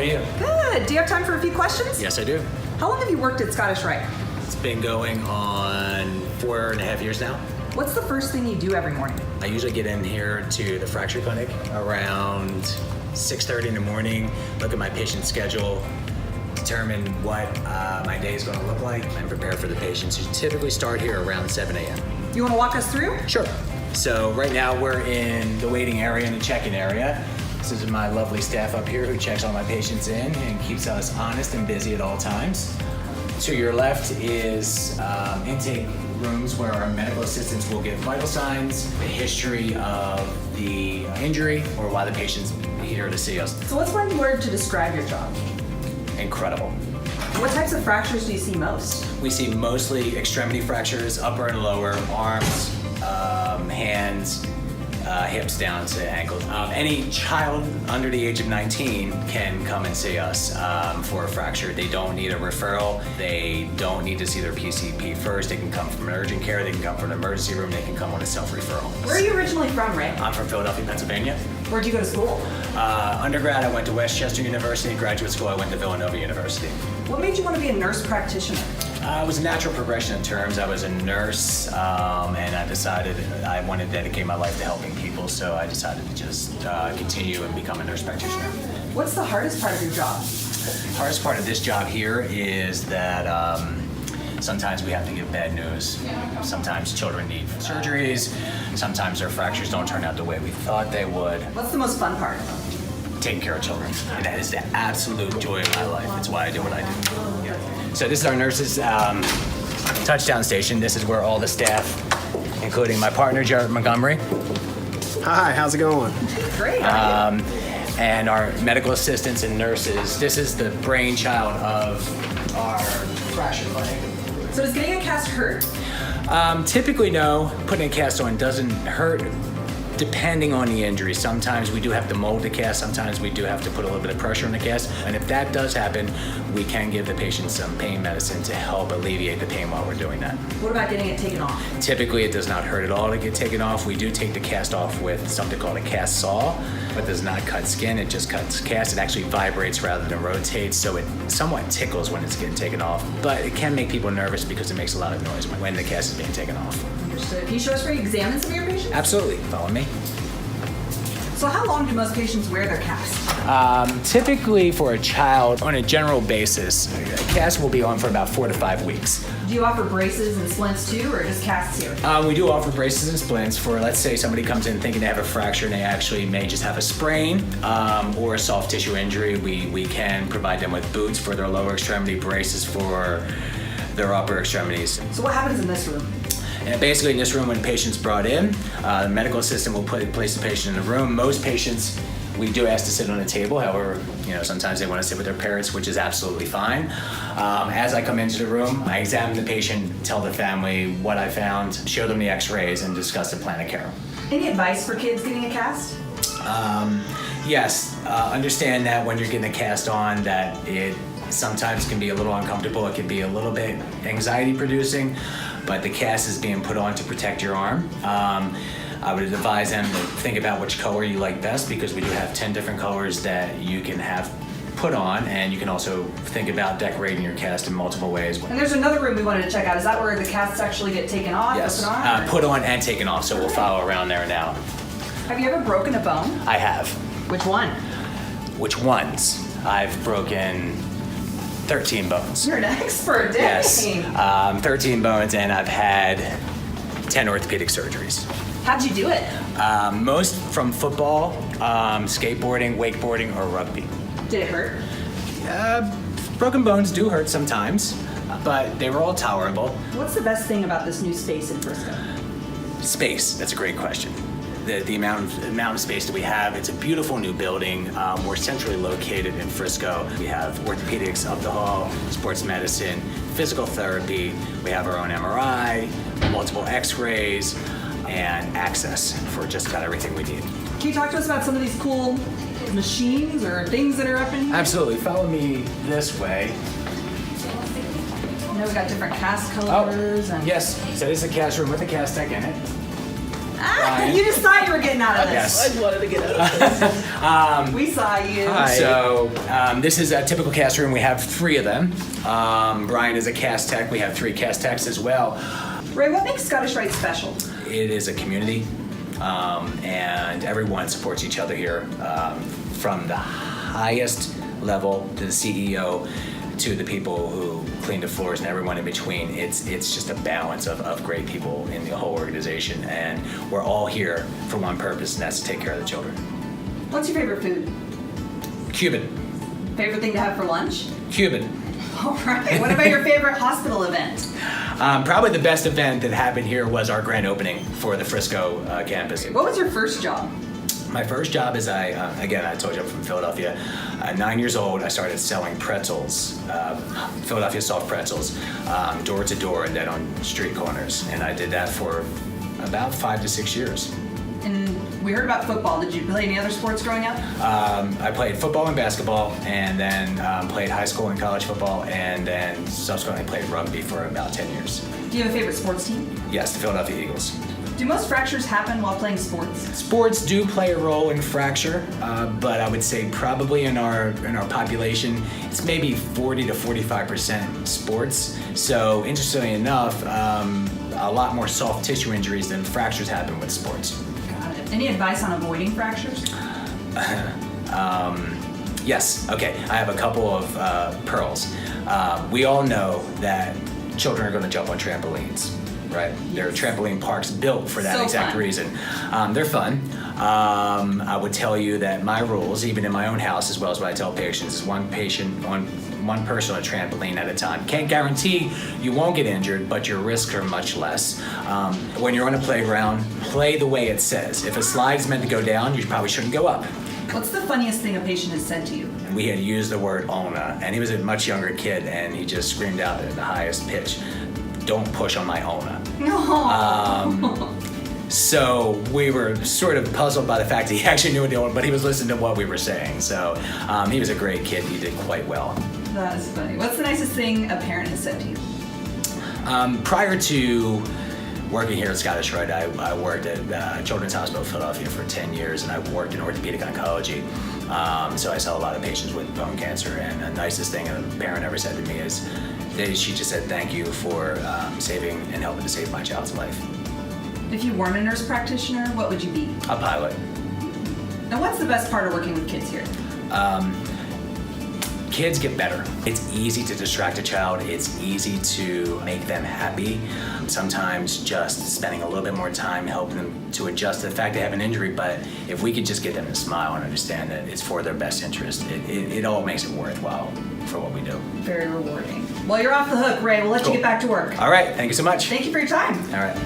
you? Good. Do you have time for a few questions? Yes, I do. How long have you worked at Scottish Rite? It's been going on 4.5 years now. What's the first thing you do every morning? I usually get in here to the fracture clinic around 6:30 in the morning, look at my patient schedule, determine what my day is going to look like, and prepare for the patients. You typically start here around 7 a.m. You want to walk us through? Sure. So right now we're in the waiting area and the check-in area. This is my lovely staff up here who checks all my patients in and keeps us honest and busy at all times. To your left is intake rooms where our medical assistants will give vital signs, the history of the injury, or why the patient's here to see us. So what's one word to describe your job? Incredible. What types of fractures do you see most? We see mostly extremity fractures, upper and lower, arms, hands, hips down to ankles. Any child under the age of 19 can come and see us for a fracture. They don't need a referral. They don't need to see their PCP first. They can come from urgent care. They can come from an emergency room. They can come on a self-referral. Where are you originally from, Ray? I'm from Philadelphia, Pennsylvania. Where'd you go to school? Undergrad, I went to Westchester University. Graduate school, I went to Villanova University. What made you want to be a nurse practitioner? It was a natural progression in terms. I was a nurse, and I decided I wanted to dedicate my life to helping people, so I decided to just continue and become a nurse practitioner. What's the hardest part of your job? The hardest part of this job here is that sometimes we have to give bad news. Sometimes children need surgeries. Sometimes their fractures don't turn out the way we thought they would. What's the most fun part? Taking care of children. And that is the absolute joy of my life. It's why I do what I do. Yeah. So this is our nurses' touchdown station. This is where all the staff, including my partner, Jared Montgomery. Hi, how's it going? Great. And our medical assistants and nurses. This is the brainchild of our fracture clinic. So does getting a cast hurt? Typically, no. Putting a cast on doesn't hurt, depending on the injury. Sometimes we do have to mold the cast. Sometimes we do have to put a little bit of pressure on the cast. And if that does happen, we can give the patient some pain medicine to help alleviate the pain while we're doing that. What about getting it taken off? Typically, it does not hurt at all to get taken off. We do take the cast off with something called a cast saw, but does not cut skin. It just cuts cast. It actually vibrates rather than rotates, so it somewhat tickles when it's getting taken off. But it can make people nervous because it makes a lot of noise when the cast is being taken off. Understood. Can you show us where you examine some of your patients? Absolutely. Follow me. So how long do most patients wear their cast? Typically for a child, on a general basis, a cast will be on for about 4 to 5 weeks. Do you offer braces and splints too, or just casts here? We do offer braces and splints for, let's say somebody comes in thinking they have a fracture and they actually may just have a sprain or a soft tissue injury. We can provide them with boots for their lower extremity, braces for their upper extremities. So what happens in this room? And basically in this room, when the patient's brought in, the medical assistant will place the patient in the room. Most patients, we do ask to sit on a table. However, sometimes they want to sit with their parents, which is absolutely fine. As I come into the room, I examine the patient, tell the family what I found, show them the x-rays, and discuss the plan of care. Any advice for kids getting a cast? Yes, understand that when you're getting a cast on, that it sometimes can be a little uncomfortable. It can be a little bit anxiety producing, but the cast is being put on to protect your arm. I would advise them to think about which color you like best, because we do have 10 different colors that you can have put on, and you can also think about decorating your cast in multiple ways. And there's another room we wanted to check out. Is that where the casts actually get taken off? Yes, or put on? put on and taken off, so we'll follow around there now. Have you ever broken a bone? I have. Which one? Which ones? I've broken 13 bones. You're an expert, dang. Yes, 13 bones, and I've had 10 orthopedic surgeries. How'd you do it? Most from football, skateboarding, wakeboarding, or rugby. Did it hurt? Broken bones do hurt sometimes, but they were all tolerable. What's the best thing about this new space in Frisco? Space, that's a great question. The amount of space that we have, it's a beautiful new building. We're centrally located in Frisco. We have orthopedics up the hall, sports medicine, physical therapy. We have our own MRI, multiple x-rays, and access for just about everything we need. Can you talk to us about some of these cool machines or things that are up in here? Absolutely. Follow me this way. I know we got different cast colors. Yes, so this is a cast room with a cast deck in it. Brian. You just thought you were getting out of this. Yes. I wanted to get out of this. We saw you. Hi. So this is a typical cast room. We have 3 of them. Brian is a cast tech. We have 3 cast techs as well. Ray, what makes Scottish Rite special? It is a community, and everyone supports each other here, from the highest level to the CEO to the people who clean the floors and everyone in between. It's just a balance of great people in the whole organization, and we're all here for one purpose, and that's to take care of the children. What's your favorite food? Cuban. Favorite thing to have for lunch? Cuban. All right. What about your favorite hospital event? Probably the best event that happened here was our grand opening for the Frisco campus. What was your first job? My first job is I told you I'm from Philadelphia. 9 years old, I started selling pretzels, Philadelphia soft pretzels, door to door and then on street corners. And I did that for about 5 to 6 years. And we heard about football. Did you play any other sports growing up? I played football and basketball, and then played high school and college football, and then subsequently played rugby for about 10 years. Do you have a favorite sports team? Yes, the Philadelphia Eagles. Do most fractures happen while playing sports? Sports do play a role in fracture, but I would say probably in our population, it's maybe 40 to 45% sports. So interestingly enough, a lot more soft tissue injuries than fractures happen with sports. Got it. Any advice on avoiding fractures? Yes. Okay. I have a couple of pearls. We all know that children are going to jump on trampolines. Right, there are trampoline parks built for that So exact fun. reason. They're fun. I would tell you that my rules, even in my own house, as well as what I tell patients, is one person on a trampoline at a time. Can't guarantee you won't get injured, but your risks are much less. When you're on a playground, play the way it says. If a slide is meant to go down, you probably shouldn't go up. What's the funniest thing a patient has said to you? And we had used the word "ona," and he was a much younger kid, and he just screamed out at the highest pitch, "Don't push on my ona." No. So we were sort of puzzled by the fact that he actually knew what they wanted, but he was listening to what we were saying. So he was a great kid. He did quite well. That is funny. What's the nicest thing a parent has said to you? Prior to working here at Scottish Rite, I worked at Children's Hospital of Philadelphia for 10 years, and I worked in orthopedic oncology. So I saw a lot of patients with bone cancer, and the nicest thing a parent ever said to me is, she just said thank you for saving and helping to save my child's life. If you weren't a nurse practitioner, what would you be? A pilot. Now, what's the best part of working with kids here? Kids get better. It's easy to distract a child. It's easy to make them happy. Sometimes just spending a little bit more time helping them to adjust to the fact they have an injury, but if we could just get them to smile and understand that it's for their best interest, it all makes it worthwhile for what we do. Very rewarding. Well, you're off the hook, Ray. We'll let you Cool. get back to work. All right, thank you so much. Thank you for your time. All right.